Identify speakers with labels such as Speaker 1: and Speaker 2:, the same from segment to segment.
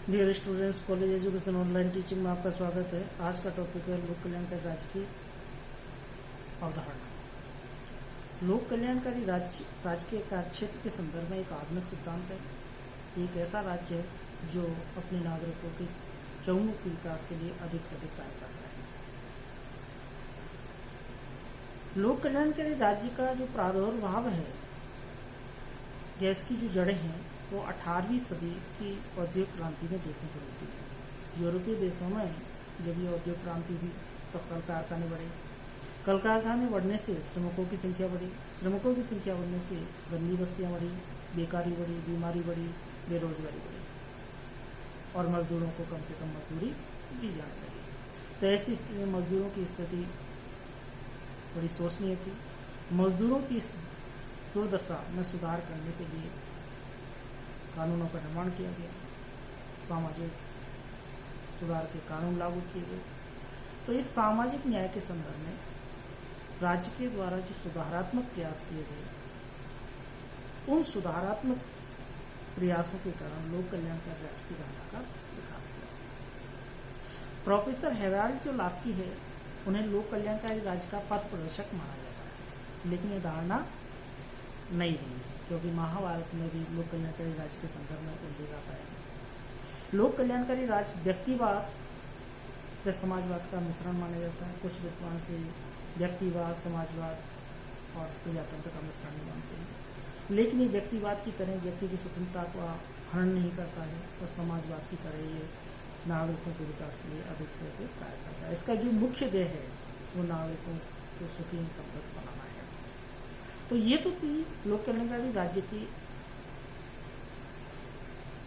Speaker 1: Dear students, college education online teaching में आपका स्वागत है। आज का टॉपिक है लोक कल्याणकारी राज्य की अवधारणा। लोक कल्याणकारी राज्य के कार्यक्षेत्र के संदर्भ में एक आधुनिक सिद्धांत है। एक ऐसा राज्य है जो अपने नागरिकों के चहुमुखी विकास के लिए अधिक से अधिक कार्य करता है। लोक कल्याणकारी राज्य का जो प्रादुर्भाव है या इसकी जो जड़ें हैं वो 18वीं सदी की औद्योगिक क्रांति में देखने को मिलती है। यूरोपीय देशों में जब ये औद्योगिक क्रांति हुई तो कल कारखाने बढ़े। कल कारखाने बढ़ने से श्रमिकों की संख्या बढ़ी। श्रमिकों की संख्या बढ़ने से गंदी बस्तियां बढ़ी, बेकारी बढ़ी, बीमारी बढ़ी, बेरोजगारी बढ़ी और मजदूरों को कम से कम मजदूरी दी जाने लगी। तो ऐसी स्थिति में मजदूरों की स्थिति बड़ी शोचनीय थी। मजदूरों की इस दुर्दशा में सुधार करने के लिए कानूनों का निर्माण किया गया, सामाजिक सुधार के कानून लागू किए गए। तो इस सामाजिक न्याय के संदर्भ में राज्य के द्वारा जो सुधारात्मक प्रयास किए गए, उन सुधारात्मक प्रयासों के कारण लोक कल्याणकारी राज्य की धारणा का विकास हुआ। प्रोफेसर हेराल्ड जो लास्की है, उन्हें लोक कल्याणकारी राज्य का पथ प्रदर्शक माना जाता है, लेकिन ये धारणा नहीं रही, क्योंकि महाभारत में भी लोक कल्याणकारी राज्य के संदर्भ में उल्लेख आता है। लोक कल्याणकारी राज्य व्यक्तिवाद व समाजवाद का मिश्रण माना जाता है। कुछ विद्वान से व्यक्तिवाद, समाजवाद और प्रजातंत्र का मिश्रण नहीं मानते हैं, लेकिन ये व्यक्तिवाद की तरह व्यक्ति की स्वतंत्रता का हनन नहीं करता है और समाजवाद की तरह ये नागरिकों के विकास के लिए अधिक से अधिक कार्य करता है। इसका जो मुख्य ध्येय है वो नागरिकों को सुखी समृद्ध बनाना है। तो ये तो थी लोक कल्याणकारी राज्य की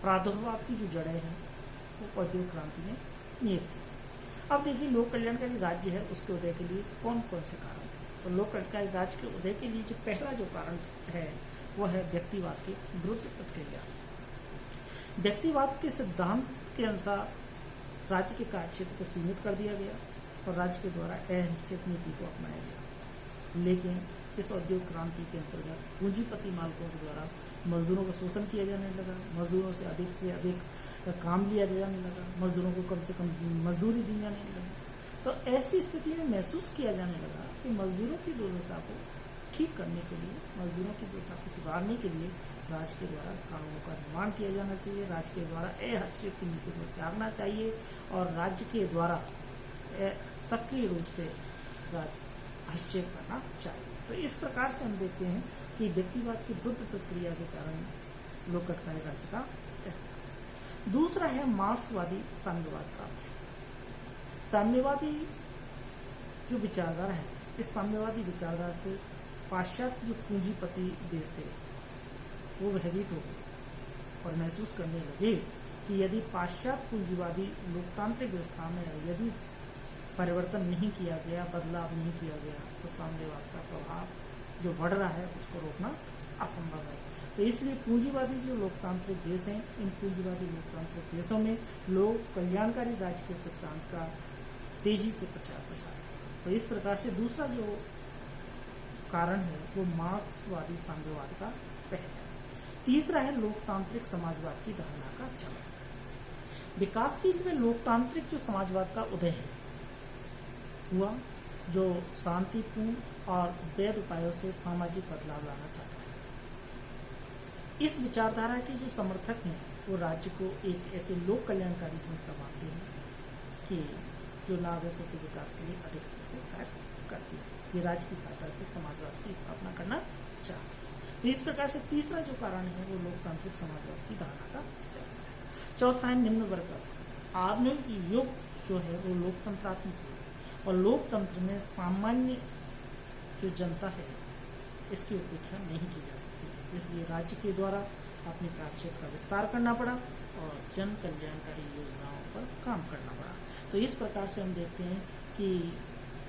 Speaker 1: प्रादुर्भाव की जो जड़ें हैं वो औद्योगिक क्रांति में निहित थी। अब देखिए, लोक कल्याणकारी राज्य है, उसके उदय के लिए कौन कौन से कारण थे। तो लोक कल्याणकारी राज्य के उदय के लिए जो पहला जो कारण है वो है व्यक्तिवाद की विरुद्ध प्रतिक्रिया। व्यक्तिवाद के सिद्धांत के अनुसार राज्य के कार्यक्षेत्र को सीमित कर दिया गया और राज्य के द्वारा अहस्तित्व नीति को अपनाया गया। लेकिन इस औद्योगिक क्रांति के अंतर्गत पूंजीपति मालिकों के द्वारा मजदूरों का शोषण किया जाने लगा, मजदूरों से अधिक काम लिया जाने लगा, मजदूरों को कम से कम मजदूरी दी जाने लगी। तो ऐसी स्थिति में महसूस किया जाने लगा कि मजदूरों की दुर्दशा को ठीक करने के लिए, मजदूरों की दुर्दशा को सुधारने के लिए राज्य के द्वारा कानूनों का निर्माण किया जाना चाहिए, राज्य के द्वारा अहस्तित्व की नीति को त्यागना चाहिए और राज्य के द्वारा सक्रिय रूप से हस्तक्षेप करना चाहिए। तो इस प्रकार से हम देखते हैं कि व्यक्तिवाद की विरुद्ध प्रतिक्रिया के कारण लोक कल्याणकारी राज्य का। दूसरा है मार्क्सवादी साम्यवाद का। साम्यवादी जो विचारधारा है, इस साम्यवादी विचारधारा से पाश्चात्य जो पूंजीपति देश थे वो भयभीत हो गए और महसूस करने लगे कि यदि पाश्चात्य पूंजीवादी लोकतांत्रिक व्यवस्था में यदि परिवर्तन नहीं किया गया, बदलाव नहीं किया गया, तो साम्यवाद का प्रभाव जो बढ़ रहा है उसको रोकना असंभव है। तो इसलिए पूंजीवादी जो लोकतांत्रिक देश हैं, इन पूंजीवादी लोकतांत्रिक देशों में लोक कल्याणकारी राज्य के सिद्धांत का तेजी से प्रचार प्रसार है। तो इस प्रकार से दूसरा जो कारण है वो मार्क्सवादी साम्यवाद का पहला है। तीसरा है लोकतांत्रिक समाजवाद की धारणा का चलन। विकासशील में लोकतांत्रिक जो समाजवाद का उदय है हुआ, जो शांतिपूर्ण और वैध उपायों से सामाजिक बदलाव लाना चाहता है। इस विचारधारा के जो समर्थक हैं वो राज्य को एक ऐसे लोक कल्याणकारी संस्था मानते हैं कि जो नागरिकों के विकास के लिए अधिक से कार्य करती है। ये राज्य की सहायता से समाजवाद की स्थापना करना चाहते हैं। तो इस प्रकार से तीसरा जो कारण है वो लोकतांत्रिक समाजवाद की धारणा का चलन है। चौथा है निम्न वर्ग अर्थ। आधुनिक युग जो है वो लोकतंत्रात्मक और लोकतंत्र में सामान्य जो जनता है इसकी उपेक्षा नहीं की जा सकती। इसलिए राज्य के द्वारा अपने कार्यक्षेत्र का विस्तार करना पड़ा और जन कल्याणकारी योजनाओं पर काम करना पड़ा। तो इस प्रकार से हम देखते हैं कि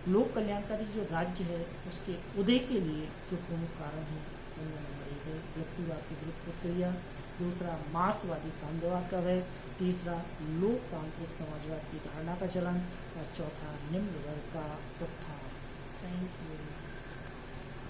Speaker 1: लोक कल्याणकारी जो राज्य है उसके उदय के लिए जो प्रमुख कारण है उनमें नंबर 1 है व्यक्तिवाद की विरुद्ध प्रतिक्रिया, दूसरा मार्क्सवादी साम्यवाद का भय, तीसरा लोकतांत्रिक समाजवाद की धारणा का चलन और चौथा निम्न वर्ग का उत्थान। Thank you.